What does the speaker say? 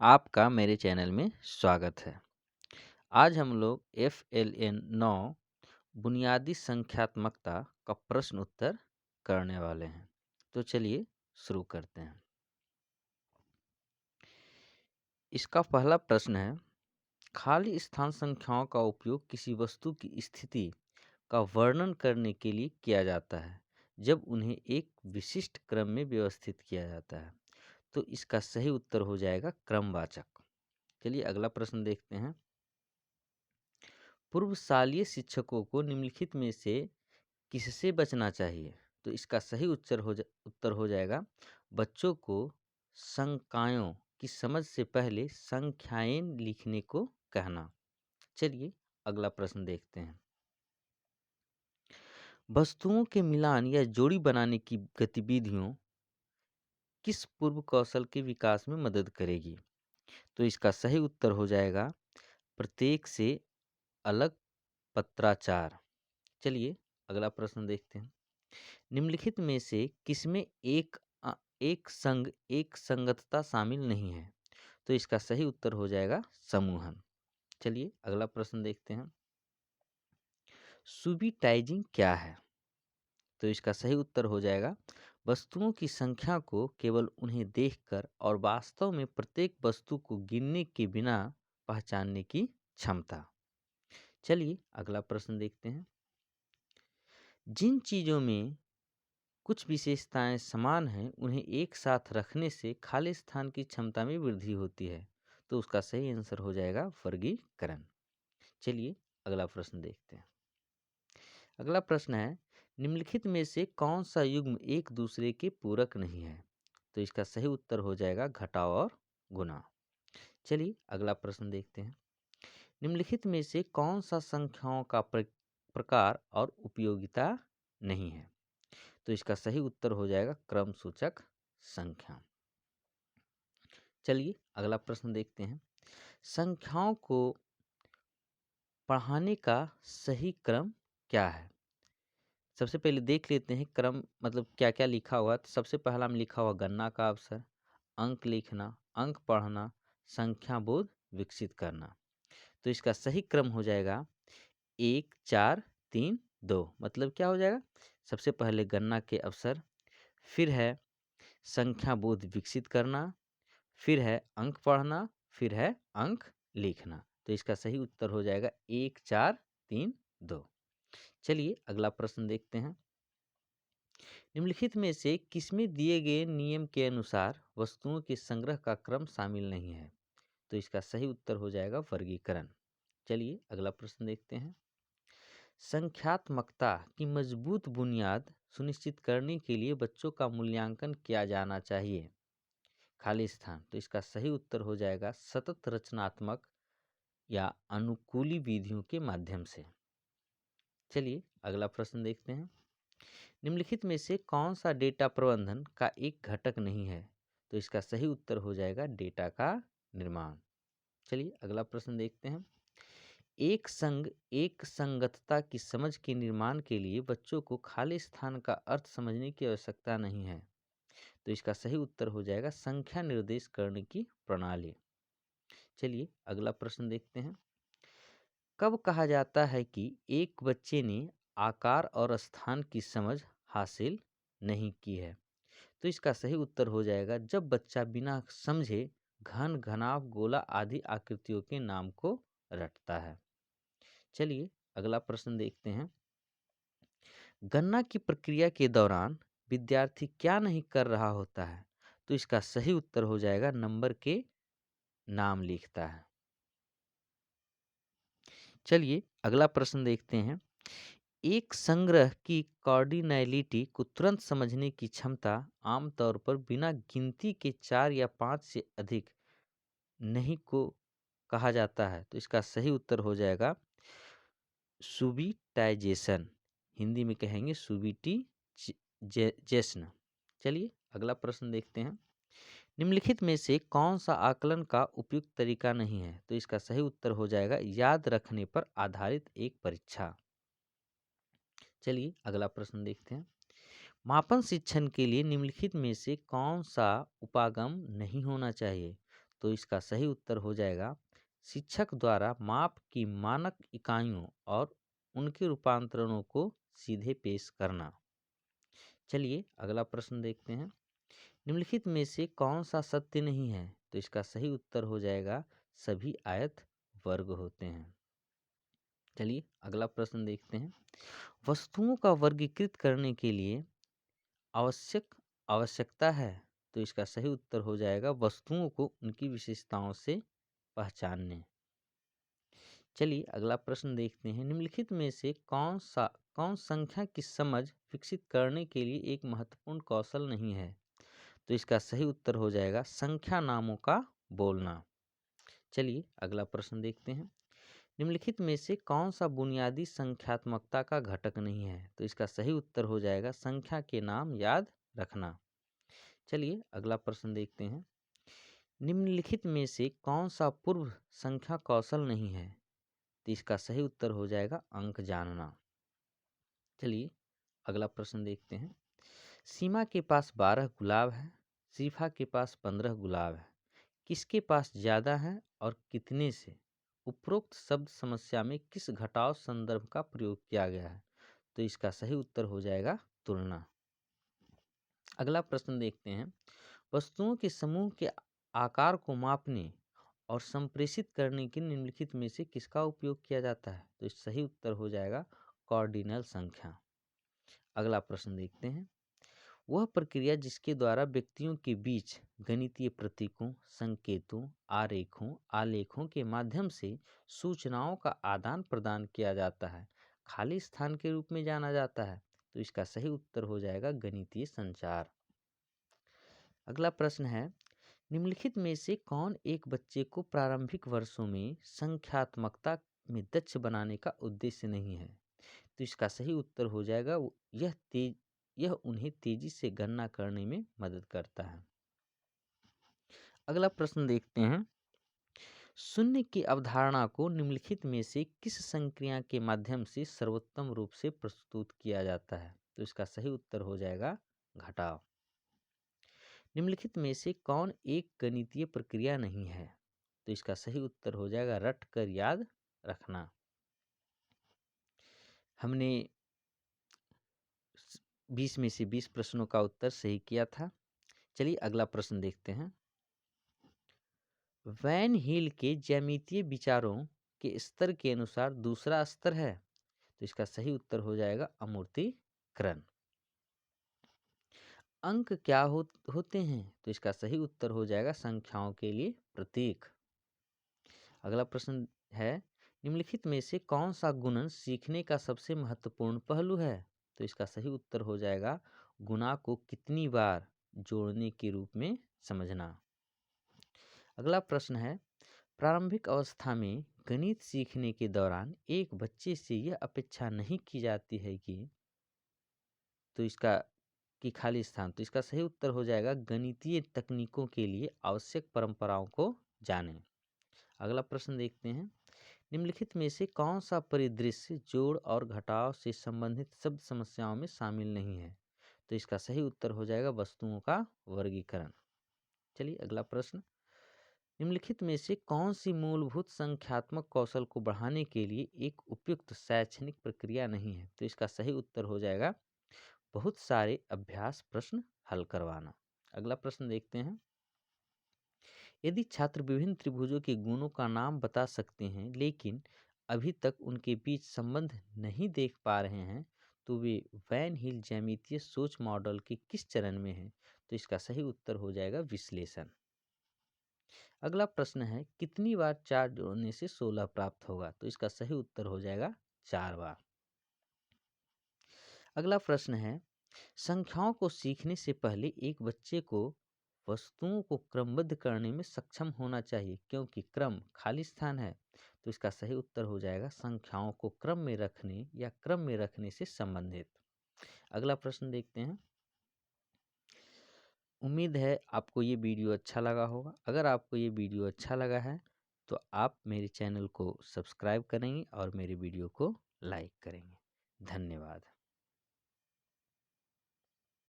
आपका मेरे चैनल में स्वागत है। आज हम लोग FLN 9 बुनियादी संख्यात्मकता का प्रश्न उत्तर करने वाले हैं। तो चलिए शुरू करते हैं। इसका पहला प्रश्न है, खाली स्थान संख्याओं का उपयोग किसी वस्तु की स्थिति का वर्णन करने के लिए किया जाता है जब उन्हें एक विशिष्ट क्रम में व्यवस्थित किया जाता है। तो इसका सही उत्तर हो जाएगा क्रमवाचक। चलिए अगला प्रश्न देखते हैं। पूर्वशालीय शिक्षकों को निम्नलिखित में से किससे बचना चाहिए? तो इसका सही उत्तर हो जाएगा बच्चों को संकायों की समझ से पहले संख्याएं लिखने को कहना। चलिए अगला प्रश्न देखते हैं। वस्तुओं के मिलान या जोड़ी बनाने की गतिविधियों किस पूर्व कौशल के विकास में मदद करेगी? तो इसका सही उत्तर हो जाएगा प्रत्येक से अलग पत्राचार। चलिए अगला प्रश्न देखते हैं। निम्नलिखित में से किसमें एक संग एक संगतता शामिल नहीं है? तो इसका सही उत्तर हो जाएगा समूहन। चलिए अगला प्रश्न देखते हैं। सुबिटाइजिंग क्या है? तो इसका सही उत्तर हो जाएगा वस्तुओं की संख्या को केवल उन्हें देखकर और वास्तव में प्रत्येक वस्तु को गिनने के बिना पहचानने की क्षमता। चलिए अगला प्रश्न देखते हैं। जिन चीजों में कुछ विशेषताएं समान हैं उन्हें एक साथ रखने से खाली स्थान की क्षमता में वृद्धि होती है। तो उसका सही आंसर हो जाएगा वर्गीकरण। चलिए अगला प्रश्न देखते हैं। अगला प्रश्न है, निम्नलिखित में से कौन सा युग्म एक दूसरे के पूरक नहीं है? तो इसका सही उत्तर हो जाएगा घटाव और गुणा। चलिए अगला प्रश्न देखते हैं। निम्नलिखित में से कौन सा संख्याओं का प्रकार और उपयोगिता नहीं है? तो इसका सही उत्तर हो जाएगा क्रम सूचक संख्या। चलिए अगला प्रश्न देखते हैं। संख्याओं को पढ़ाने का सही क्रम क्या है? सबसे पहले देख लेते हैं क्रम मतलब क्या क्या लिखा हुआ है। तो सबसे पहला में लिखा हुआ गणना का अवसर, अंक लिखना, अंक पढ़ना, संख्या बोध विकसित करना। तो इसका सही क्रम हो जाएगा 1 4 3 2। मतलब क्या हो जाएगा? सबसे पहले गणना के अवसर, फिर है संख्या बोध विकसित करना, फिर है अंक पढ़ना, फिर है अंक लिखना। तो इसका सही उत्तर हो जाएगा 1 4 3 2। चलिए अगला प्रश्न देखते हैं। निम्नलिखित में से किसमें दिए गए नियम के अनुसार वस्तुओं के संग्रह का क्रम शामिल नहीं है? तो इसका सही उत्तर हो जाएगा वर्गीकरण। चलिए अगला प्रश्न देखते हैं। संख्यात्मकता की मजबूत बुनियाद सुनिश्चित करने के लिए बच्चों का मूल्यांकन किया जाना चाहिए। खाली स्थान। तो इसका सही उत्तर हो जाएगा सतत रचनात्मक या अनुकूली विधियों के माध्यम से। चलिए अगला प्रश्न देखते हैं। निम्नलिखित में से कौन सा डेटा प्रबंधन का एक घटक नहीं है? तो इसका सही उत्तर हो जाएगा डेटा का निर्माण। चलिए अगला प्रश्न देखते हैं। एक संग एक संगतता की समझ के निर्माण के लिए बच्चों को खाली स्थान का अर्थ समझने की आवश्यकता नहीं है। तो इसका सही उत्तर हो जाएगा संख्या निर्देश करने की प्रणाली। चलिए अगला प्रश्न देखते हैं। कब कहा जाता है कि एक बच्चे ने आकार और स्थान की समझ हासिल नहीं की है? तो इसका सही उत्तर हो जाएगा जब बच्चा बिना समझे घन घनाभ गोला आदि आकृतियों के नाम को रटता है। चलिए अगला प्रश्न देखते हैं। गणना की प्रक्रिया के दौरान विद्यार्थी क्या नहीं कर रहा होता है? तो इसका सही उत्तर हो जाएगा नंबर के नाम लिखता है। चलिए अगला प्रश्न देखते हैं। एक संग्रह की कार्डिनैलिटी को तुरंत समझने की क्षमता आमतौर पर बिना गिनती के 4 या 5 से अधिक नहीं को कहा जाता है। तो इसका सही उत्तर हो जाएगा सुबिटाइजेशन। हिंदी में कहेंगे सुबिटिजेशन। चलिए अगला प्रश्न देखते हैं। निम्नलिखित में से कौन सा आकलन का उपयुक्त तरीका नहीं है? तो इसका सही उत्तर हो जाएगा याद रखने पर आधारित एक परीक्षा। चलिए अगला प्रश्न देखते हैं। मापन शिक्षण के लिए निम्नलिखित में से कौन सा उपागम नहीं होना चाहिए? तो इसका सही उत्तर हो जाएगा शिक्षक द्वारा माप की मानक इकाइयों और उनके रूपांतरणों को सीधे पेश करना। चलिए अगला प्रश्न देखते हैं। निम्नलिखित में से कौन सा सत्य नहीं है? तो इसका सही उत्तर हो जाएगा सभी आयत वर्ग होते हैं। चलिए अगला प्रश्न देखते हैं। वस्तुओं का वर्गीकृत करने के लिए आवश्यकता है। तो इसका सही उत्तर हो जाएगा वस्तुओं को उनकी विशेषताओं से पहचानने। चलिए अगला प्रश्न देखते हैं। निम्नलिखित में से कौन संख्या की समझ विकसित करने के लिए एक महत्वपूर्ण कौशल नहीं है? तो इसका सही उत्तर हो जाएगा संख्या नामों का बोलना। चलिए अगला प्रश्न देखते हैं। निम्नलिखित में से कौन सा बुनियादी संख्यात्मकता का घटक नहीं है? तो इसका सही उत्तर हो जाएगा संख्या के नाम याद रखना। चलिए अगला प्रश्न देखते हैं। निम्नलिखित में से कौन सा पूर्व संख्या कौशल नहीं है? तो इसका सही उत्तर हो जाएगा अंक जानना। चलिए अगला प्रश्न देखते हैं। सीमा के पास 12 गुलाब है, शिफा के पास 15 गुलाब है, किसके पास ज़्यादा है और कितने से? उपरोक्त शब्द समस्या में किस घटाव संदर्भ का प्रयोग किया गया है? तो इसका सही उत्तर हो जाएगा तुलना। अगला प्रश्न देखते हैं। वस्तुओं के समूह के आकार को मापने और संप्रेषित करने के निम्नलिखित में से किसका उपयोग किया जाता है? तो इस सही उत्तर हो जाएगा कॉर्डिनल संख्या। अगला प्रश्न देखते हैं। वह प्रक्रिया जिसके द्वारा व्यक्तियों के बीच गणितीय प्रतीकों, संकेतों, आरेखों, आलेखों के माध्यम से सूचनाओं का आदान प्रदान किया जाता है, खाली स्थान के रूप में जाना जाता है। तो इसका सही उत्तर हो जाएगा गणितीय संचार। अगला प्रश्न है। निम्नलिखित में से कौन एक बच्चे को प्रारंभिक वर्षों में संख्यात्मकता में दक्ष बनाने का उद्देश्य नहीं है? तो इसका सही उत्तर हो जाएगा यह उन्हें तेजी से गणना करने में मदद करता है। अगला प्रश्न देखते हैं। शून्य की अवधारणा को निम्नलिखित में से किस संक्रिया के माध्यम से सर्वोत्तम रूप से प्रस्तुत किया जाता है? तो इसका सही उत्तर हो जाएगा घटाव। निम्नलिखित में से कौन एक गणितीय प्रक्रिया नहीं है? तो इसका सही उत्तर हो जाएगा रट कर याद रखना। हमने 20 में से 20 प्रश्नों का उत्तर सही किया था। चलिए अगला प्रश्न देखते हैं। वैन हील के ज्यामितीय विचारों के स्तर के अनुसार दूसरा स्तर है। तो इसका सही उत्तर हो जाएगा अमूर्तीकरण। अंक क्या होते हैं? तो इसका सही उत्तर हो जाएगा संख्याओं के लिए प्रतीक। अगला प्रश्न है। निम्नलिखित में से कौन सा गुणन सीखने का सबसे महत्वपूर्ण पहलू है? तो इसका सही उत्तर हो जाएगा गुणा को कितनी बार जोड़ने के रूप में समझना। अगला प्रश्न है। प्रारंभिक अवस्था में गणित सीखने के दौरान एक बच्चे से यह अपेक्षा नहीं की जाती है कि खाली स्थान। तो इसका सही उत्तर हो जाएगा गणितीय तकनीकों के लिए आवश्यक परंपराओं को जानें। अगला प्रश्न देखते हैं। निम्नलिखित में से कौन सा परिदृश्य जोड़ और घटाव से संबंधित शब्द समस्याओं में शामिल नहीं है? तो इसका सही उत्तर हो जाएगा वस्तुओं का वर्गीकरण। चलिए अगला प्रश्न। निम्नलिखित में से कौन सी मूलभूत संख्यात्मक कौशल को बढ़ाने के लिए एक उपयुक्त शैक्षणिक प्रक्रिया नहीं है? तो इसका सही उत्तर हो जाएगा बहुत सारे अभ्यास प्रश्न हल करवाना। अगला प्रश्न देखते हैं। यदि छात्र विभिन्न त्रिभुजों के गुणों का नाम बता सकते हैं लेकिन अभी तक उनके बीच संबंध नहीं देख पा रहे हैं, तो वे वैन हील ज्यामितीय सोच मॉडल के किस चरण में हैं? तो इसका सही उत्तर हो जाएगा विश्लेषण। अगला प्रश्न है। कितनी बार 4 जोड़ने से 16 प्राप्त होगा? तो इसका सही उत्तर हो जाएगा 4 बार। अगला प्रश्न है। संख्याओं को सीखने से पहले एक बच्चे को वस्तुओं को क्रमबद्ध करने में सक्षम होना चाहिए क्योंकि क्रम खाली स्थान है। तो इसका सही उत्तर हो जाएगा संख्याओं को क्रम में रखने या क्रम में रखने से संबंधित। अगला प्रश्न देखते हैं। उम्मीद है आपको ये वीडियो अच्छा लगा होगा। अगर आपको ये वीडियो अच्छा लगा है तो आप मेरे चैनल को सब्सक्राइब करेंगे और मेरे वीडियो को लाइक करेंगे। धन्यवाद।